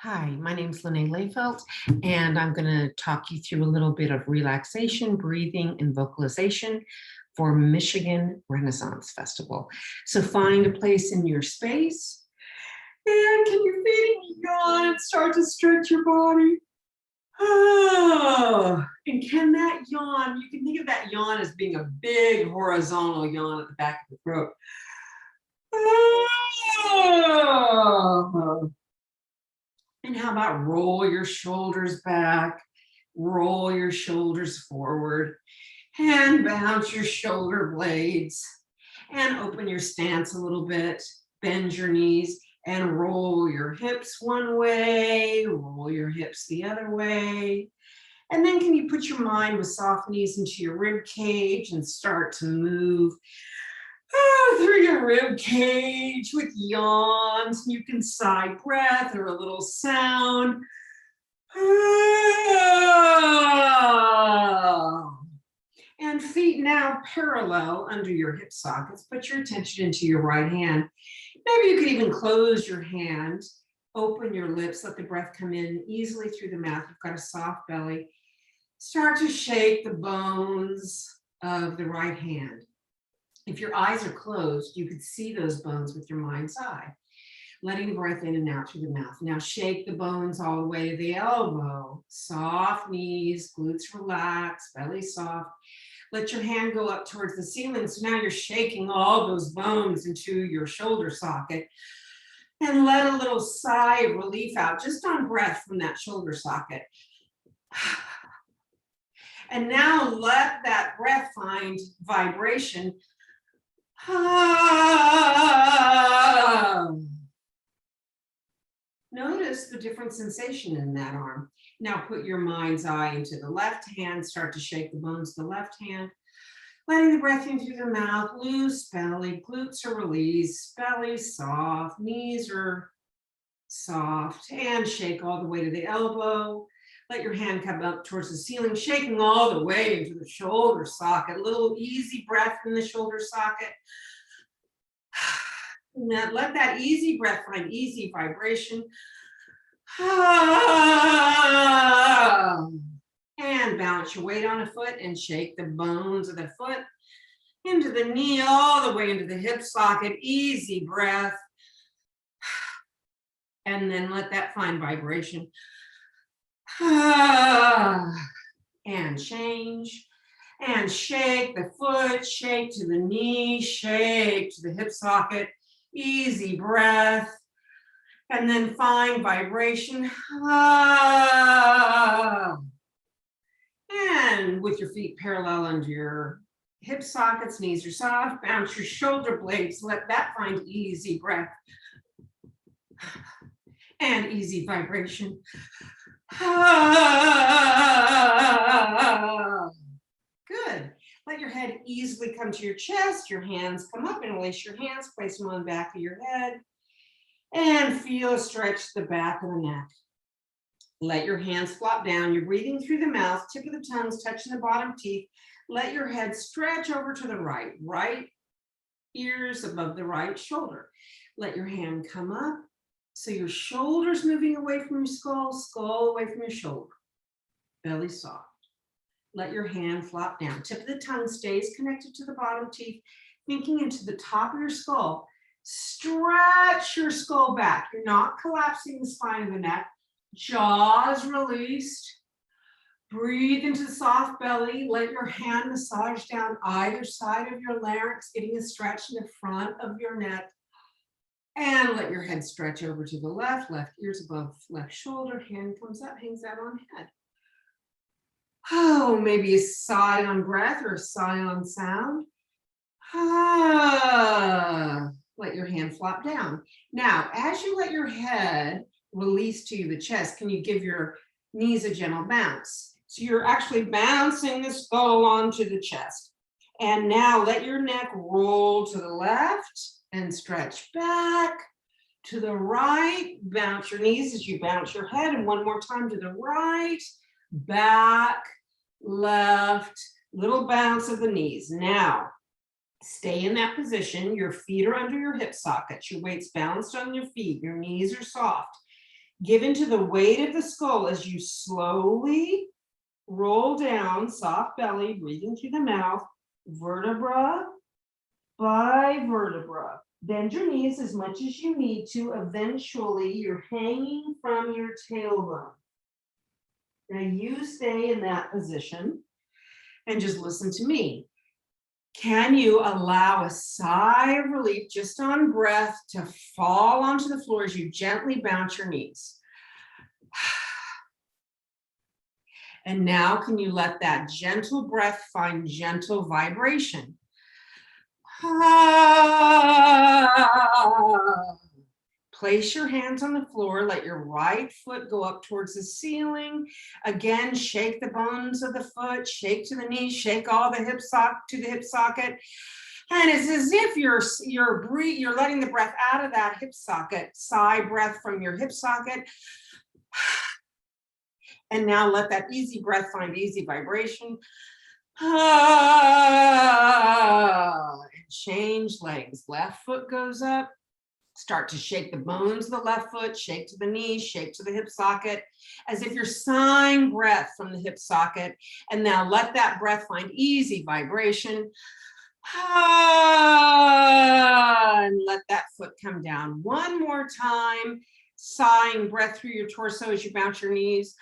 Hi, my name is Lene Layfelt, and I'm going to talk you through a little bit of relaxation, breathing, and vocalization for Michigan Renaissance Festival. So find a place in your space, and can your feet yawn and start to stretch your body? Oh, and can that yawn, you can think of that yawn as being a big horizontal yawn at the back of the throat. Oh. And how about roll your shoulders back, roll your shoulders forward, and bounce your shoulder blades, and open your stance a little bit, bend your knees, and roll your hips one way, roll your hips the other way. And then can you put your mind with soft knees into your rib cage and start to move through your rib cage with yawns. You can sigh breath or a little sound. And feet now parallel under your hip sockets. Put your attention into your right hand. Maybe you could even close your hand, open your lips, let the breath come in easily through the mouth. You've got a soft belly. Start to shake the bones of the right hand. If your eyes are closed, you could see those bones with your mind's eye, letting the breath in and out through the mouth. Now shake the bones all the way to the elbow, soft knees, glutes relaxed, belly soft. Let your hand go up towards the ceiling. So now you're shaking all those bones into your shoulder socket, and let a little sigh of relief out just on breath from that shoulder socket. And now let that breath find vibration. Notice the different sensation in that arm. Now put your mind's eye into the left hand, start to shake the bones of the left hand, letting the breath in through the mouth, loose belly, glutes are released, belly soft, knees are soft, and shake all the way to the elbow. Let your hand come up towards the ceiling, shaking all the way into the shoulder socket. A little easy breath in the shoulder socket. And then let that easy breath find easy vibration. And balance your weight on a foot and shake the bones of the foot into the knee, all the way into the hip socket. Easy breath. And then let that find vibration. And change. And shake the foot, shake to the knee, shake to the hip socket. Easy breath. And then find vibration. And with your feet parallel under your hip sockets, knees are soft, bounce your shoulder blades, let that find easy breath. And easy vibration. Good. Let your head easily come to your chest, your hands come up and release your hands, place them on the back of your head, and feel a stretch to the back of the neck. Let your hands flop down. You're breathing through the mouth, tip of the tongues touching the bottom teeth. Let your head stretch over to the right, right ears above the right shoulder. Let your hand come up. So your shoulders moving away from your skull, skull away from your shoulder. Belly soft. Let your hand flop down. Tip of the tongue stays connected to the bottom teeth, thinking into the top of your skull. Stretch your skull back. You're not collapsing the spine of the neck. Jaws released. Breathe into the soft belly. Let your hand massage down either side of your larynx, getting a stretch in the front of your neck. And let your head stretch over to the left, left ears above left shoulder, hand comes up, hangs out on head. Oh, maybe a sigh on breath or a sigh on sound. Let your hand flop down. Now, as you let your head release to the chest, can you give your knees a gentle bounce? So you're actually bouncing the skull onto the chest. And now let your neck roll to the left and stretch back to the right. Bounce your knees as you bounce your head. And one more time to the right, back, left, little bounce of the knees. Now, stay in that position. Your feet are under your hip sockets. Your weight's balanced on your feet. Your knees are soft. Give into the weight of the skull as you slowly roll down, soft belly, breathing through the mouth, vertebra by vertebra. Bend your knees as much as you need to. Eventually, you're hanging from your tailbone. Now you stay in that position and just listen to me. Can you allow a sigh of relief just on breath to fall onto the floor as you gently bounce your knees? And now can you let that gentle breath find gentle vibration? Place your hands on the floor, let your right foot go up towards the ceiling. Again, shake the bones of the foot, shake to the knees, shake all the hip socket to the hip socket. And it's as if you're letting the breath out of that hip socket, sigh breath from your hip socket. And now let that easy breath find easy vibration. And change legs. Left foot goes up. Start to shake the bones of the left foot, shake to the knees, shake to the hip socket, as if you're sighing breath from the hip socket. And now let that breath find easy vibration. And let that foot come down. One more time, sighing breath through your torso as you bounce your knees.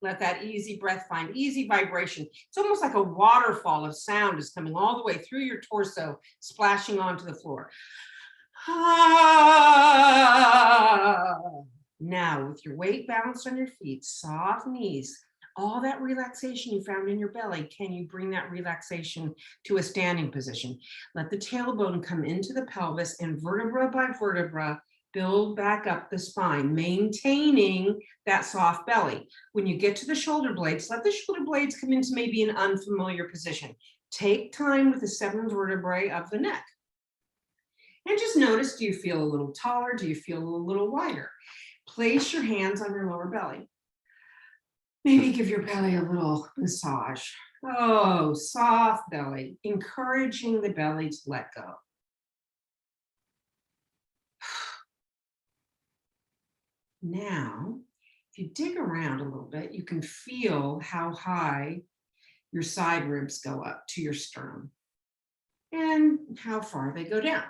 Let that easy breath find easy vibration. It's almost like a waterfall of sound is coming all the way through your torso, splashing onto the floor. Now, with your weight balanced on your feet, soft knees, all that relaxation you found in your belly, can you bring that relaxation to a standing position? Let the tailbone come into the pelvis and vertebra by vertebra, build back up the spine, maintaining that soft belly. When you get to the shoulder blades, let the shoulder blades come into maybe an unfamiliar position. Take time with the 7 vertebrae of the neck. And just notice, do you feel a little taller? Do you feel a little wider? Place your hands on your lower belly. Maybe give your belly a little massage. Oh, soft belly, encouraging the belly to let go. Now, if you dig around a little bit, you can feel how high your side ribs go up to your sternum and how far they go down.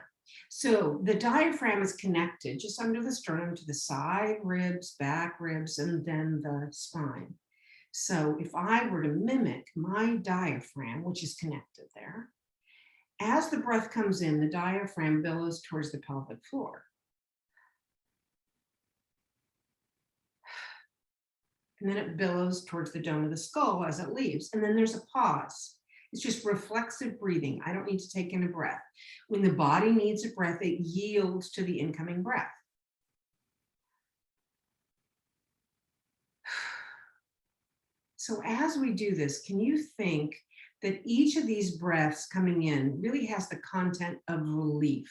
So the diaphragm is connected just under the sternum to the side ribs, back ribs, and then the spine. So if I were to mimic my diaphragm, which is connected there, as the breath comes in, the diaphragm billows towards the pelvic floor. And then it billows towards the dome of the skull as it leaves. And then there's a pause. It's just reflexive breathing. I don't need to take in a breath. When the body needs a breath, it yields to the incoming breath. So as we do this, can you think that each of these breaths coming in really has the content of relief?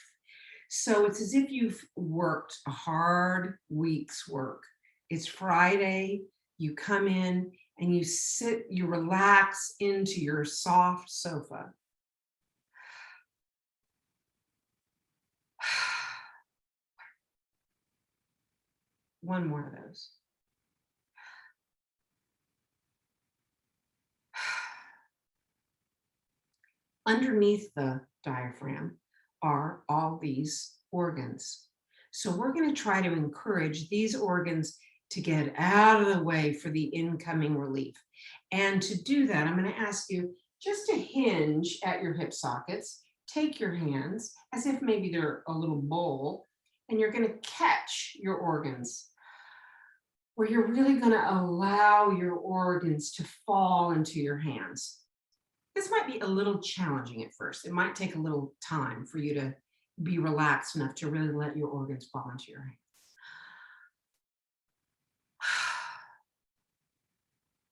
So it's as if you've worked a hard week's work. It's Friday, you come in and you sit, you relax into your soft sofa. One more of those. Underneath the diaphragm are all these organs. So we're going to try to encourage these organs to get out of the way for the incoming relief. And to do that, I'm going to ask you just to hinge at your hip sockets. Take your hands as if maybe they're a little bowl, and you're going to catch your organs, where you're really going to allow your organs to fall into your hands. This might be a little challenging at first. It might take a little time for you to be relaxed enough to really let your organs fall into your hands.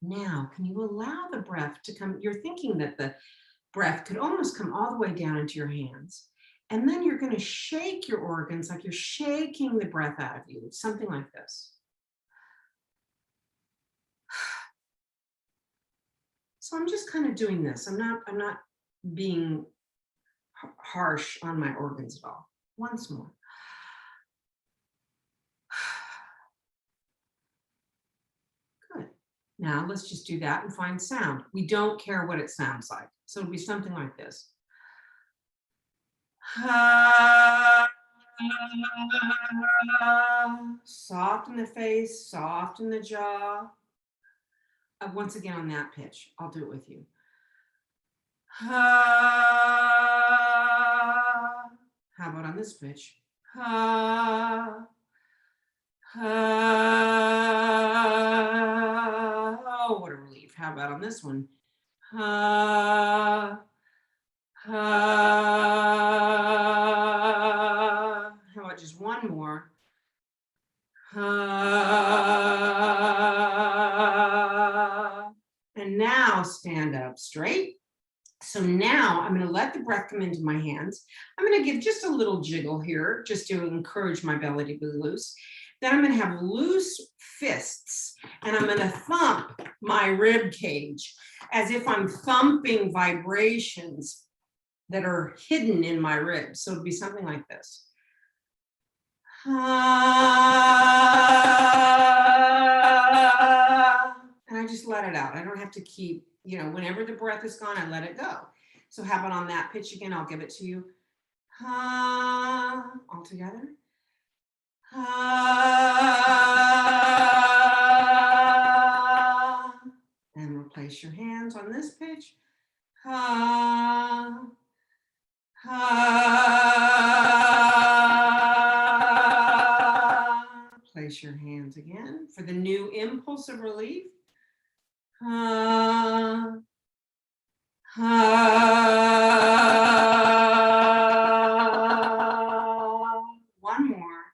Now, can you allow the breath to come? You're thinking that the breath could almost come all the way down into your hands. And then you're going to shake your organs like you're shaking the breath out of you. It's something like this. So I'm just kind of doing this. I'm not being harsh on my organs at all. Once more. Now let's just do that and find sound. We don't care what it sounds like. So it'll be something like this. Soft in the face, soft in the jaw. Once again on that pitch, I'll do it with you. How about on this pitch? Oh, what a relief. How about on this one? How about just one more? And now stand up straight. So now I'm going to let the breath come into my hands. I'm going to give just a little jiggle here, just to encourage my belly to be loose. Then I'm going to have loose fists, and I'm going to thump my rib cage as if I'm thumping vibrations that are hidden in my ribs. So it'd be something like this. And I just let it out. I don't have to keep, whenever the breath is gone, I let it go. So how about on that pitch again? I'll give it to you. All together. And replace your hands on this pitch. Place your hands again for the new impulse of relief. One more.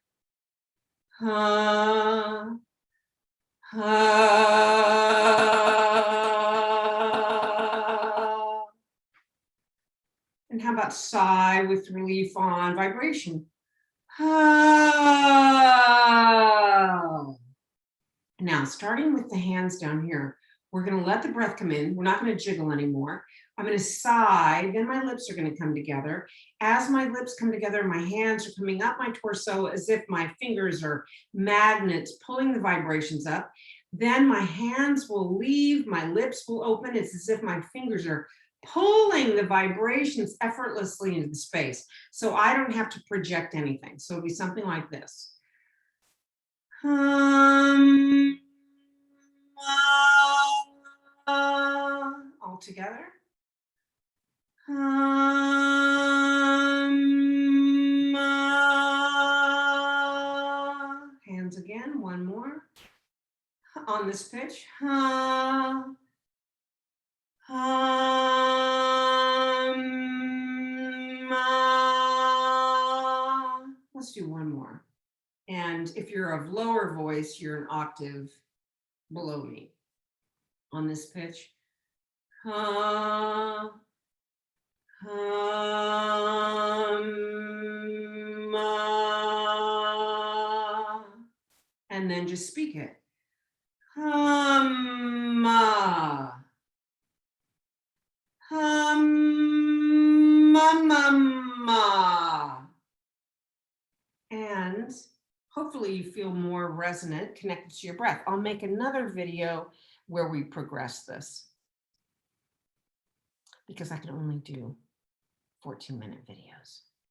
And how about sigh with relief on vibration? Now, starting with the hands down here, we're going to let the breath come in. We're not going to jiggle anymore. I'm going to sigh, then my lips are going to come together. As my lips come together, my hands are coming up my torso as if my fingers are magnets pulling the vibrations up. Then my hands will leave, my lips will open. It's as if my fingers are pulling the vibrations effortlessly into the space. So I don't have to project anything. So it'll be something like this. All together. Hands again, one more. On this pitch. Let's do one more. And if you're of lower voice, you're an octave below me. On this pitch. And then just speak it. And hopefully you feel more resonant, connected to your breath. I'll make another video where we progress this, because I can only do 14-minute videos.